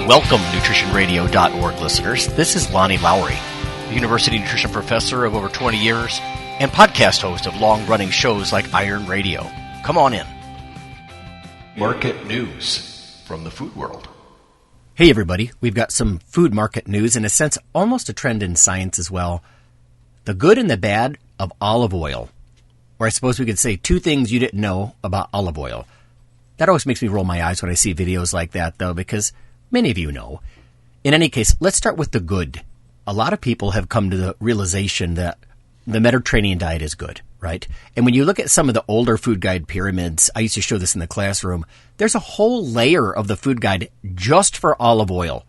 Welcome, NutritionRadio.org listeners. This is Lonnie Lowry, a university nutrition professor of over 20 years and podcast host of long-running shows like Iron Radio. Come on in. Market news from the food world. Hey everybody, we've got some food market news, in a sense almost a trend in science as well. The good and the bad of olive oil. Or I suppose we could say two things you didn't know about olive oil. That always makes me roll my eyes when I see videos like that though, because many of you know. In any case, let's start with the good. A lot of people have come to the realization that the Mediterranean diet is good, right? And when you look at some of the older food guide pyramids, I used to show this in the classroom, there's a whole layer of the food guide just for olive oil.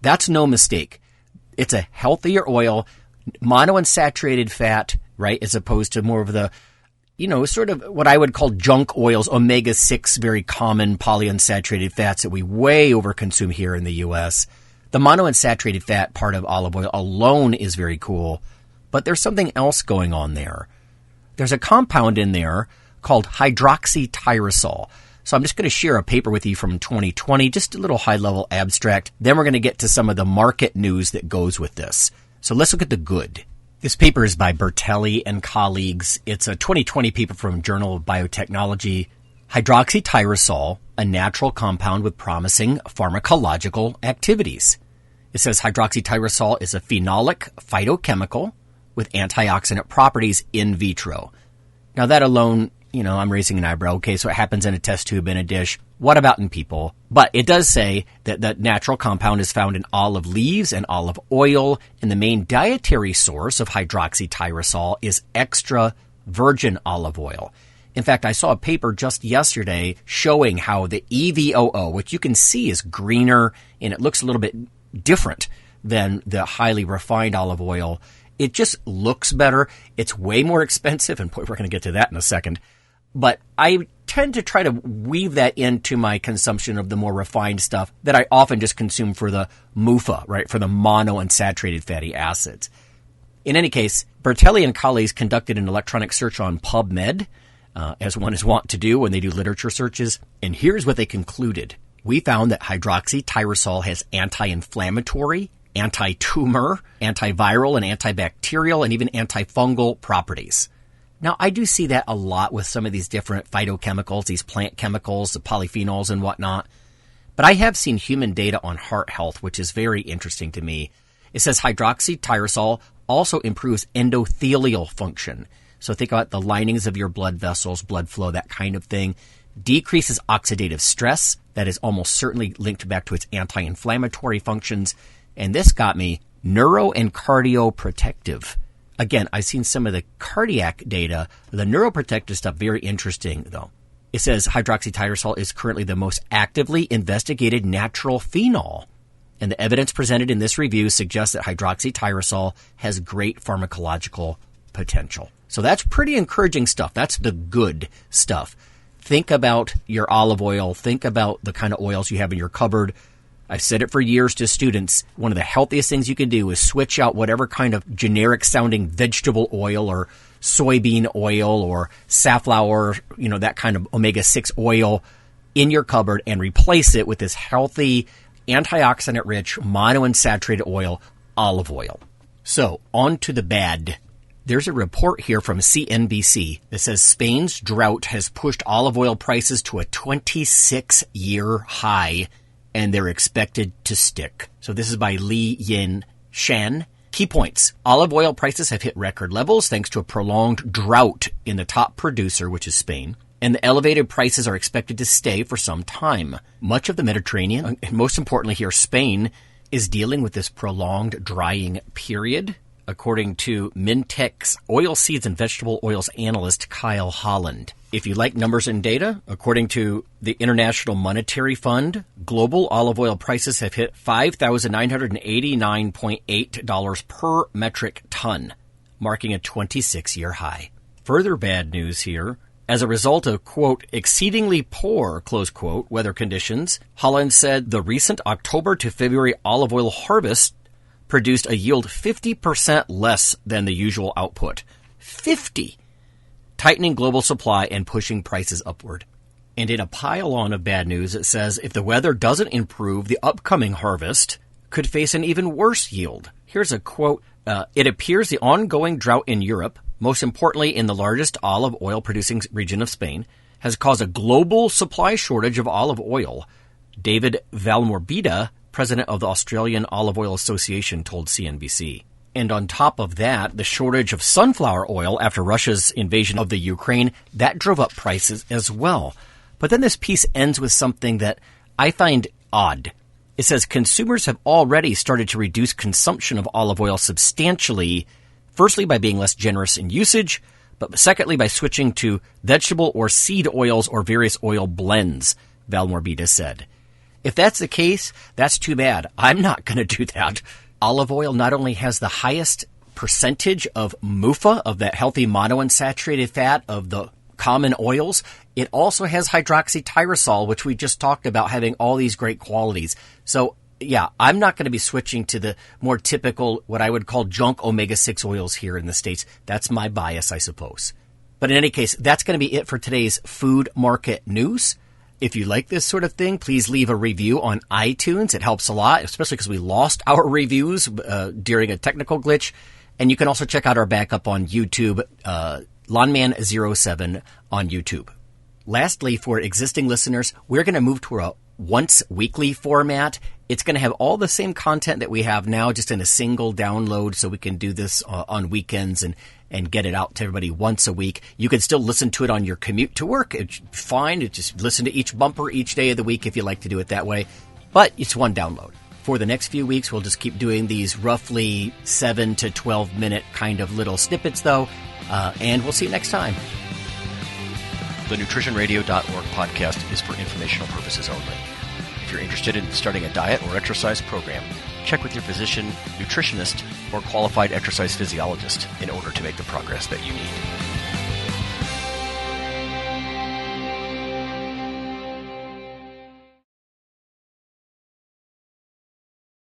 That's no mistake. It's a healthier oil, monounsaturated fat, right, as opposed to more of the, sort of what I would call junk oils, omega-6, very common polyunsaturated fats that we way overconsume here in the U.S. The monounsaturated fat part of olive oil alone is very cool, but there's something else going on there. There's a compound in there called hydroxytyrosol. So I'm just going to share a paper with you from 2020, just a little high-level abstract. Then we're going to get to some of the market news that goes with this. So let's look at the good. This paper is by Bertelli and colleagues. It's a 2020 paper from Journal of Biotechnology. Hydroxytyrosol, a natural compound with promising pharmacological activities. It says hydroxytyrosol is a phenolic phytochemical with antioxidant properties in vitro. Now that alone, I'm raising an eyebrow. Okay, so it happens in a test tube in a dish. What about in people? But it does say that the natural compound is found in olive leaves and olive oil, and the main dietary source of hydroxytyrosol is extra virgin olive oil. In fact, I saw a paper just yesterday showing how the EVOO, which you can see is greener and it looks a little bit different than the highly refined olive oil. It just looks better. It's way more expensive, and boy, we're going to get to that in a second. But I tend to try to weave that into my consumption of the more refined stuff that I often just consume for the MUFA, right, for the monounsaturated fatty acids. In any case, Bertelli and colleagues conducted an electronic search on PubMed, as one is wont to do when they do literature searches, and here's what they concluded. We found that hydroxytyrosol has anti-inflammatory, anti-tumor, antiviral, and antibacterial, and even antifungal properties. Now, I do see that a lot with some of these different phytochemicals, these plant chemicals, the polyphenols and whatnot. But I have seen human data on heart health, which is very interesting to me. It says hydroxytyrosol also improves endothelial function. So think about the linings of your blood vessels, blood flow, that kind of thing. Decreases oxidative stress. That is almost certainly linked back to its anti-inflammatory functions. And this got me neuro and cardioprotective. Again, I've seen some of the cardiac data. The neuroprotective stuff, very interesting, though. It says hydroxytyrosol is currently the most actively investigated natural phenol. And the evidence presented in this review suggests that hydroxytyrosol has great pharmacological potential. So that's pretty encouraging stuff. That's the good stuff. Think about your olive oil. Think about the kind of oils you have in your cupboard. I've said it for years to students. One of the healthiest things you can do is switch out whatever kind of generic sounding vegetable oil or soybean oil or safflower, that kind of omega-6 oil in your cupboard and replace it with this healthy, antioxidant rich, monounsaturated oil, olive oil. So on to the bad. There's a report here from CNBC that says Spain's drought has pushed olive oil prices to a 26-year high, and they're expected to stick. So this is by Li Yin Shan. Key points. Olive oil prices have hit record levels thanks to a prolonged drought in the top producer, which is Spain. And the elevated prices are expected to stay for some time. Much of the Mediterranean, and most importantly here, Spain, is dealing with this prolonged drying period, according to Mintek's oilseeds and vegetable oils analyst Kyle Holland. If you like numbers and data, according to the International Monetary Fund, global olive oil prices have hit $5,989.8 per metric ton, marking a 26-year high. Further bad news here. As a result of, quote, exceedingly poor, close quote, weather conditions, Holland said the recent October to February olive oil harvest produced a yield 50% less than the usual output. 50! Tightening global supply and pushing prices upward. And in a pile-on of bad news, it says if the weather doesn't improve, the upcoming harvest could face an even worse yield. Here's a quote. It appears the ongoing drought in Europe, most importantly in the largest olive oil producing region of Spain, has caused a global supply shortage of olive oil. David Valmorbida, president of the Australian Olive Oil Association, told CNBC. And on top of that, the shortage of sunflower oil after Russia's invasion of the Ukraine, that drove up prices as well. But then this piece ends with something that I find odd. It says consumers have already started to reduce consumption of olive oil substantially, firstly by being less generous in usage, but secondly by switching to vegetable or seed oils or various oil blends, Valmorbida said. If that's the case, that's too bad. I'm not going to do that. Olive oil not only has the highest percentage of MUFA, of that healthy monounsaturated fat of the common oils, it also has hydroxytyrosol, which we just talked about having all these great qualities. So, yeah, I'm not going to be switching to the more typical, what I would call junk omega-6 oils here in the States. That's my bias, I suppose. But in any case, that's going to be it for today's food market news. If you like this sort of thing, please leave a review on iTunes. It helps a lot, especially because we lost our reviews during a technical glitch. And you can also check out our backup on YouTube, Lawnman07 on YouTube. Lastly, for existing listeners, we're going to move to a once weekly format. It's going to have all the same content that we have now, just in a single download, so we can do this on weekends and get it out to everybody once a week. You can still listen to it on your commute to work. It's fine. Just listen to each bumper each day of the week if you like to do it that way. But it's one download. For the next few weeks, we'll just keep doing these roughly 7 to 12 minute kind of little snippets, though. And we'll see you next time. The nutritionradio.org podcast is for informational purposes only. If you're interested in starting a diet or exercise program, check with your physician, nutritionist, or qualified exercise physiologist in order to make the progress that you need.